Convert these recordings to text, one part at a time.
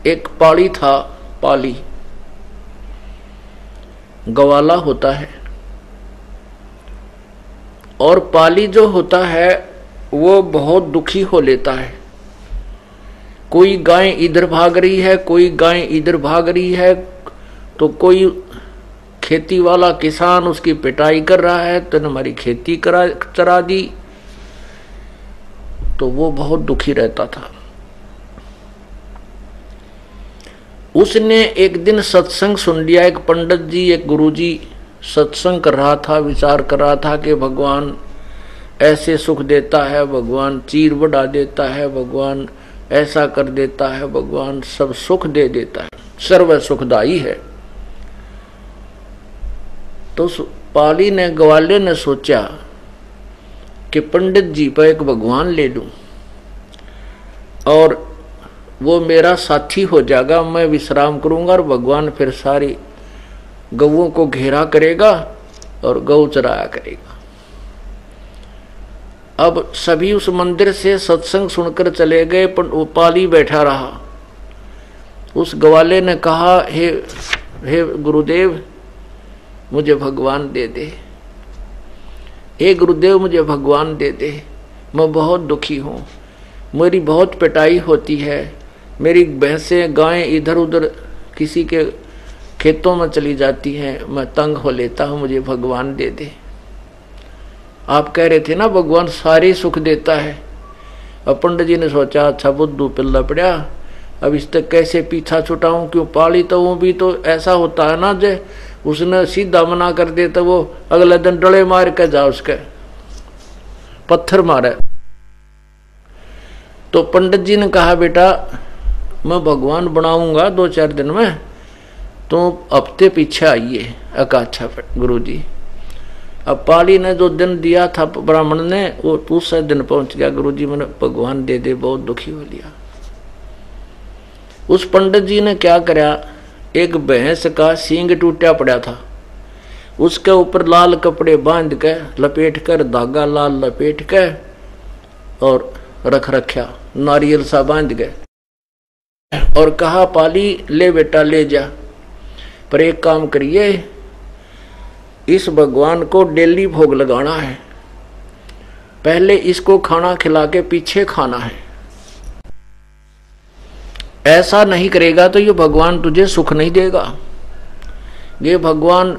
एक पाली था, पाली गवाला होता है, और पाली जो होता है वो बहुत दुखी हो लेता है। कोई गाय इधर भाग रही है, कोई गाय इधर भाग रही है, तो कोई खेती वाला किसान उसकी पिटाई कर रहा है, तो हमारी खेती चरा दी, तो वो बहुत दुखी रहता था। उसने एक दिन सत्संग सुन लिया। एक पंडित जी, एक गुरुजी सत्संग कर रहा था, विचार कर रहा था कि भगवान ऐसे सुख देता है, भगवान चीर बढ़ा देता है, भगवान ऐसा कर देता है, भगवान सब सुख दे देता है, सर्व सुखदाई है। तो पाली ने, ग्वाले ने सोचा कि पंडित जी पर एक भगवान ले लूं और वो मेरा साथी हो जाएगा, मैं विश्राम करूंगा और भगवान फिर सारी गौओं को घेरा करेगा और गौ चराया करेगा। अब सभी उस मंदिर से सत्संग सुनकर चले गए, पर वो पाली बैठा रहा। उस ग्वाले ने कहा, हे गुरुदेव मुझे भगवान दे दे, हे गुरुदेव मुझे भगवान दे दे, मैं बहुत दुखी हूँ, मेरी बहुत पिटाई होती है, मेरी भैंसें गायें इधर उधर किसी के खेतों में चली जाती हैं, मैं तंग हो लेता हूँ, मुझे भगवान दे दे। आप कह रहे थे ना भगवान सारे सुख देता है। अब पंडित जी ने सोचा, अच्छा बुद्धू पिल्ला पड़ा, अब इस तक कैसे पीछा छुटाऊं, क्यों पाली तो वो भी तो ऐसा होता है ना, जे उसने सीधा मना कर दे तो वो अगले दिन डले मार के जा, उसके पत्थर मारे। तो पंडित जी ने कहा, बेटा मैं भगवान बनाऊंगा 2-4 दिन में, तो हफ्ते पीछे आइए। अच्छा गुरु जी। अब पाली ने जो दिन दिया था ब्राह्मण ने, वो दूसरे दिन पहुंच गया। गुरु जी मैंने भगवान दे दे, बहुत दुखी हो लिया। उस पंडित जी ने क्या करा, एक भैंस का सींग टूटा पड़ा था, उसके ऊपर लाल कपड़े बांध के लपेट कर, धागा लाल लपेट के और रख रखा, नारियल सा बांध गए, और कहा पाली ले बेटा ले जा, पर एक काम करिए, इस भगवान को डेली भोग लगाना है, पहले इसको खाना खिला के पीछे खाना है। ऐसा नहीं करेगा तो ये भगवान तुझे सुख नहीं देगा, ये भगवान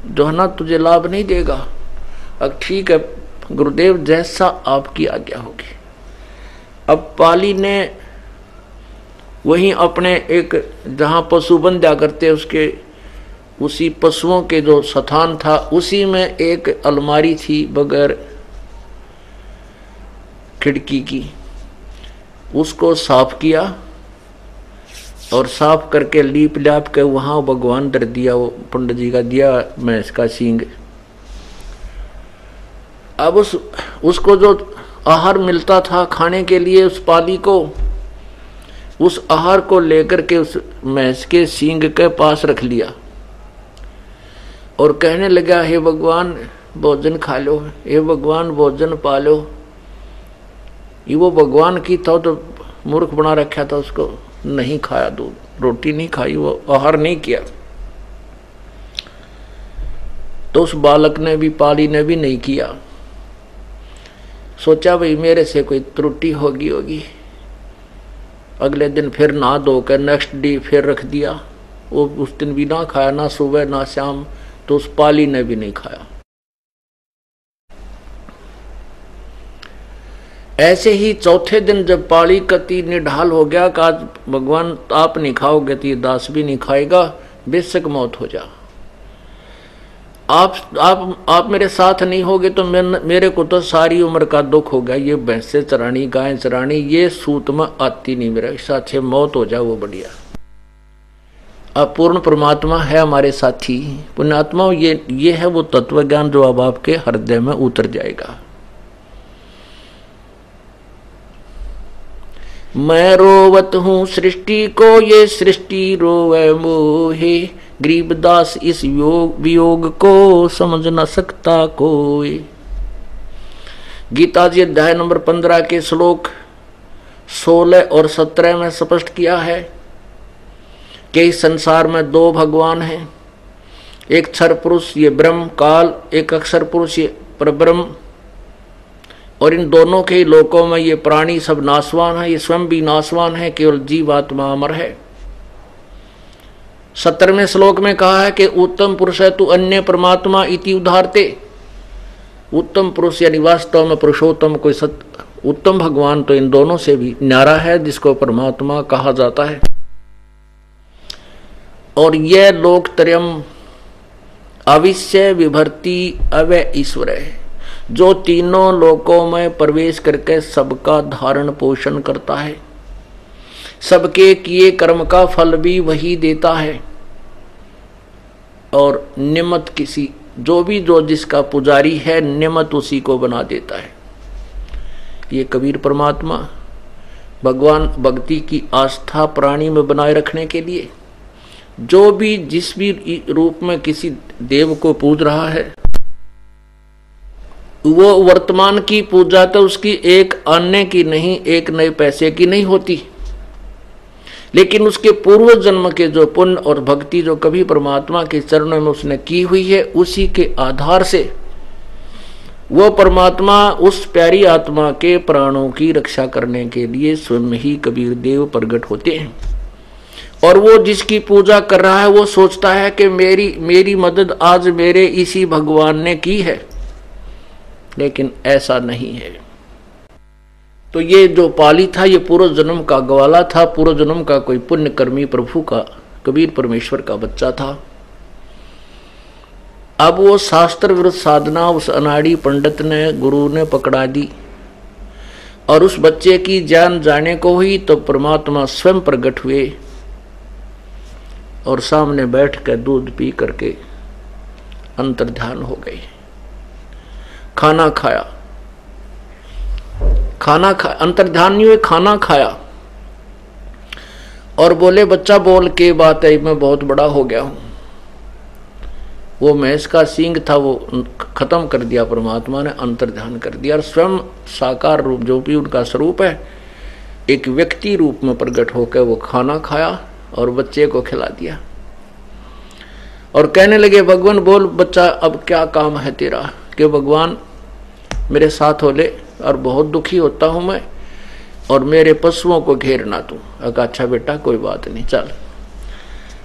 जो है ना तुझे लाभ नहीं देगा। अब ठीक है गुरुदेव, जैसा आपकी आज्ञा होगी। अब पाली ने वहीं अपने एक जहां पशु बंधा करते उसके उसी पशुओं के जो स्थान था, उसी में एक अलमारी थी बगैर खिड़की की, उसको साफ किया और साफ करके लीप लाप के वहां भगवान धर दिया, वो पंडित जी का दिया भैंस का सींग। अब उसको जो आहार मिलता था खाने के लिए, उस पाली को उस आहार को लेकर के उस भैंस के सींग के पास रख लिया और कहने लगा, हे भगवान भोजन खा लो, हे भगवान भोजन पा लो। ये वो भगवान की था तो मूर्ख बना रखा था, उसको नहीं खाया, दूध रोटी नहीं खाई, वो आहार नहीं किया। तो उस बालक ने भी, पाली ने भी नहीं किया। सोचा भाई मेरे से कोई त्रुटि होगी। अगले दिन फिर नहा धो कर नेक्स्ट डे फिर रख दिया, वो उस दिन भी ना खाया, ना सुबह ना शाम, तो उस पाली ने भी नहीं खाया। ऐसे ही चौथे दिन जब पाली कति निढाल हो गया कि आज भगवान आप नहीं खाओगे तो ये दास भी नहीं खाएगा, बेशक मौत हो जा, आप मेरे साथ नहीं होगे तो मेरे को तो सारी उम्र का दुख हो गया, ये भैंसे चरानी गाय चरानी ये सूत में आती नहीं, मेरा इससे अच्छे मौत हो जाए वो बढ़िया। अब पूर्ण परमात्मा है हमारे साथी पुण्यात्मा, ये है वो तत्व ज्ञान जो अब आपके हृदय में उतर जाएगा। मैं रोवत हूँ सृष्टि को, ये सृष्टि रोवे मोहे, गरीबदास इस वियोग को समझ न सकता कोई। गीता जी अध्याय नंबर 15 के श्लोक 16 और 17 में स्पष्ट किया है कि इस संसार में दो भगवान हैं, एक क्षर पुरुष ये ब्रह्म काल, एक अक्षर पुरुष ये परब्रह्म, और इन दोनों के लोकों में ये प्राणी सब नाशवान है, ये स्वयं भी नाशवान है, केवल जीवात्मा अमर है। 17वें श्लोक में कहा है कि उत्तम पुरुष है तू अन्य परमात्मा इति उदाहरते। उत्तम पुरुष यानी वास्तव में पुरुषोत्तम कोई उत्तम भगवान तो इन दोनों से भी न्यारा है, जिसको परमात्मा कहा जाता है। और यह लोकत्रयम् अविश्य विभर्ति अव्यय ईश्वर है, जो तीनों लोकों में प्रवेश करके सबका धारण पोषण करता है, सबके किए कर्म का फल भी वही देता है, और निमित्त किसी जो जिसका पुजारी है निमित्त उसी को बना देता है। ये कबीर परमात्मा भगवान भक्ति की आस्था प्राणी में बनाए रखने के लिए जो भी जिस भी रूप में किसी देव को पूज रहा है, वो वर्तमान की पूजा तो उसकी एक अन्य की नहीं, एक नए पैसे की नहीं होती, लेकिन उसके पूर्व जन्म के जो पुण्य और भक्ति जो कभी परमात्मा के चरणों में उसने की हुई है, उसी के आधार से वो परमात्मा उस प्यारी आत्मा के प्राणों की रक्षा करने के लिए स्वयं ही कबीर देव प्रकट होते हैं। और वो जिसकी पूजा कर रहा है वो सोचता है कि मेरी मदद आज मेरे इसी भगवान ने की है, लेकिन ऐसा नहीं है। तो ये जो पाली था ये पूर्व जन्म का ग्वाला था, पूर्व जन्म का कोई पुण्यकर्मी प्रभु का कबीर परमेश्वर का बच्चा था। अब वो शास्त्र विरुद्ध साधना उस अनाड़ी पंडित ने गुरु ने पकड़ा दी, और उस बच्चे की जान जाने को हुई तो परमात्मा स्वयं प्रकट हुए और सामने बैठ कर दूध पी करके अंतर्ध्यान हो गए। खाना खाया, अंतर्ध्यान नहीं हुए, खाना खाया और बोले बच्चा बोल के बात है, मैं बहुत बड़ा हो गया हूं। वो भैंस का सींग था वो खत्म कर दिया परमात्मा ने, अंतर्ध्यान कर दिया, और स्वयं साकार रूप जो भी उनका स्वरूप है एक व्यक्ति रूप में प्रकट होकर वो खाना खाया और बच्चे को खिला दिया। और कहने लगे भगवान बोल बच्चा अब क्या काम है तेरा, कि भगवान मेरे साथ हो ले और बहुत दुखी होता हूं मैं, और मेरे पशुओं को घेरना तू। अगर अच्छा बेटा कोई बात नहीं चल।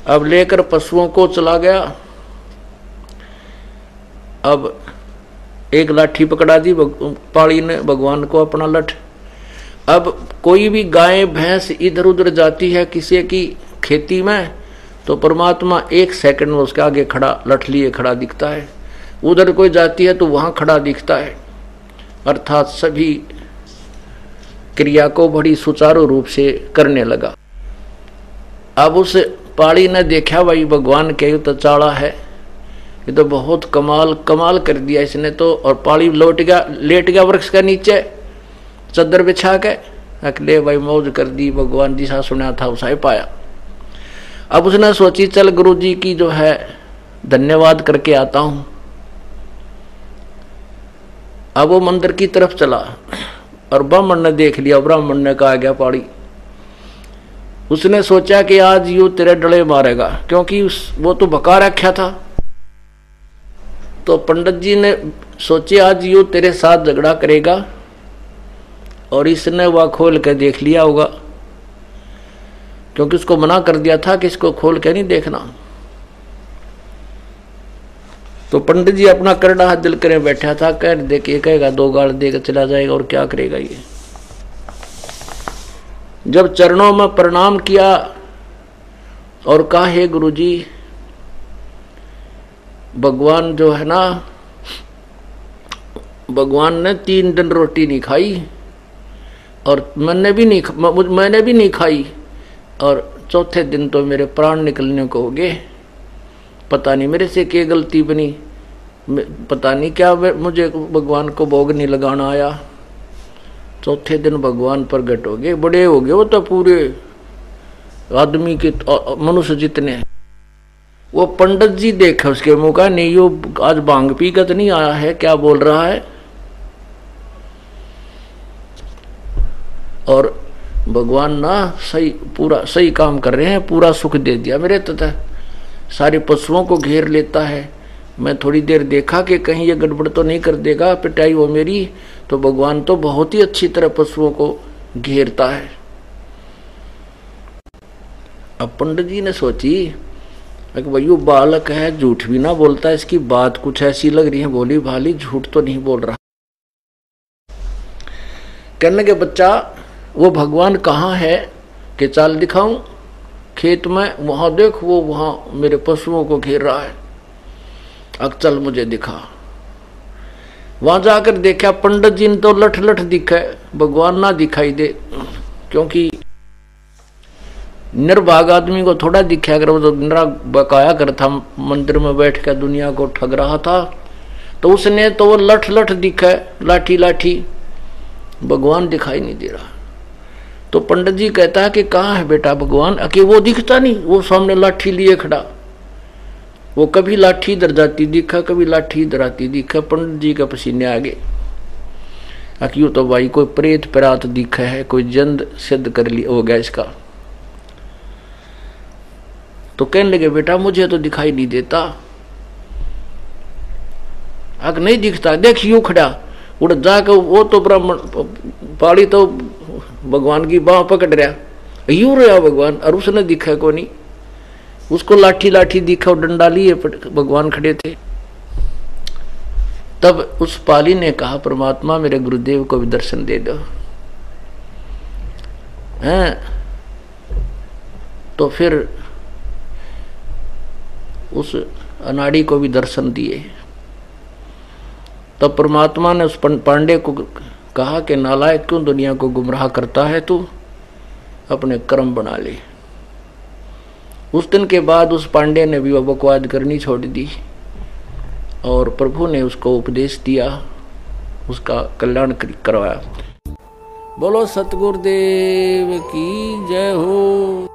अब लेकर पशुओं को चला गया। अब एक लाठी पकड़ा दी पाड़ी ने भगवान को अपना लठ। अब कोई भी गाय भैंस इधर उधर जाती है किसी की खेती में तो परमात्मा एक सेकंड में उसके आगे खड़ा लठ लिए खड़ा दिखता है, उधर कोई जाती है तो वहां खड़ा दिखता है। अर्थात सभी क्रिया को बड़ी सुचारू रूप से करने लगा। अब उस पाड़ी ने देखा भाई भगवान के तो चाड़ा है, ये तो बहुत कमाल कर दिया इसने तो। और पाड़ी लेट गया वृक्ष के नीचे चद्दर बिछा के, अकले भाई मौज कर दी, भगवान जिसा सुना था उसा ही पाया। अब उसने सोची चल गुरु जी की जो है धन्यवाद करके आता हूं। अब वो मंदिर की तरफ चला और ब्राह्मण ने देख लिया, ब्राह्मण ने कहा गया पाड़ी। उसने सोचा कि आज यू तेरे डले मारेगा, क्योंकि वो तो भका रखा था। तो पंडित जी ने सोचे आज यू तेरे साथ झगड़ा करेगा, और इसने वह खोल के देख लिया होगा, क्योंकि उसको मना कर दिया था कि इसको खोल के नहीं देखना। तो पंडित जी अपना करड़ा हाथ दिल करे बैठा था, कह दे के कहेगा दो गाल देकर चला जाएगा और क्या करेगा ये। जब चरणों में प्रणाम किया और कहा हे गुरु जी, भगवान जो है ना, भगवान ने 3 दिन रोटी नहीं खाई और मैंने भी नहीं खाई, और चौथे दिन तो मेरे प्राण निकलने को हो गए। पता नहीं मेरे से क्या गलती बनी, पता नहीं क्या मुझे भगवान को भोग नहीं लगाना आया। चौथे दिन भगवान प्रकट हो गए, बड़े हो गए वो तो पूरे आदमी के मनुष्य जितने। वो पंडित जी देखे उसके मुंह का, नहीं यो आज भांग पी कर नहीं आया है, क्या बोल रहा है। और भगवान ना सही पूरा सही काम कर रहे हैं, पूरा सुख दे दिया मेरे तथा सारे पशुओं को घेर लेता है। मैं थोड़ी देर देखा कि कहीं ये गड़बड़ तो नहीं कर देगा पिटाई वो मेरी, तो भगवान तो बहुत ही अच्छी तरह पशुओं को घेरता है। अब पंडित जी ने सोची कि भाई वो बालक है, झूठ भी ना बोलता, इसकी बात कुछ ऐसी लग रही है, भोली भाली, झूठ तो नहीं बोल रहा। कहने के बच्चा वो भगवान कहाँ है कि चाल दिखाऊं खेत में, वहां देख वो वहां मेरे पशुओं को घेर रहा है, अब चल मुझे दिखा। वहां जाकर देखा पंडित जी ने तो लठ लठ दिखा, भगवान ना दिखाई दे, क्योंकि निर्भाग आदमी को थोड़ा दिखा कर, वो तो निरा बकाया कर था, मंदिर में बैठ कर दुनिया को ठग रहा था, तो उसने तो वो लठ लठ दिखा, लाठी लाठी, भगवान दिखाई नहीं दे रहा। तो पंडित जी कहता है कि कहाँ है बेटा भगवान, कि वो दिखता नहीं, वो सामने लाठी लिए खड़ा, वो कभी लाठी इधर जाती दिखा, कभी लाठी इधर आती दिखा। पंडित जी का पसीने आ गए, यूं तो भाई कोई प्रेत परात दिखा है, कोई जंद सिद्ध कर ली हो गया इसका। तो कहने लगे बेटा मुझे तो दिखाई नहीं देता। अगर नहीं दिखता देख यूं खड़ा, उड़ जाकर वो तो ब्राह्मण पाली तो भगवान की बाह पकड़ रहा, यूं रहा भगवान, और उसने दिखा को नहीं, उसको लाठी लाठी दिखा, डंडा लिए भगवान खड़े थे। तब उस पाली ने कहा परमात्मा मेरे गुरुदेव को भी दर्शन दे दो। हैं तो फिर उस अनाड़ी को भी दर्शन दिए। तब परमात्मा ने उस पांडे को कहा कि नालायक क्यों दुनिया को गुमराह करता है, तू अपने कर्म बना ले। उस दिन के बाद उस पांडे ने भी बकवाद करनी छोड़ दी और प्रभु ने उसको उपदेश दिया, उसका कल्याण करवाया। बोलो सतगुरुदेव की जय हो।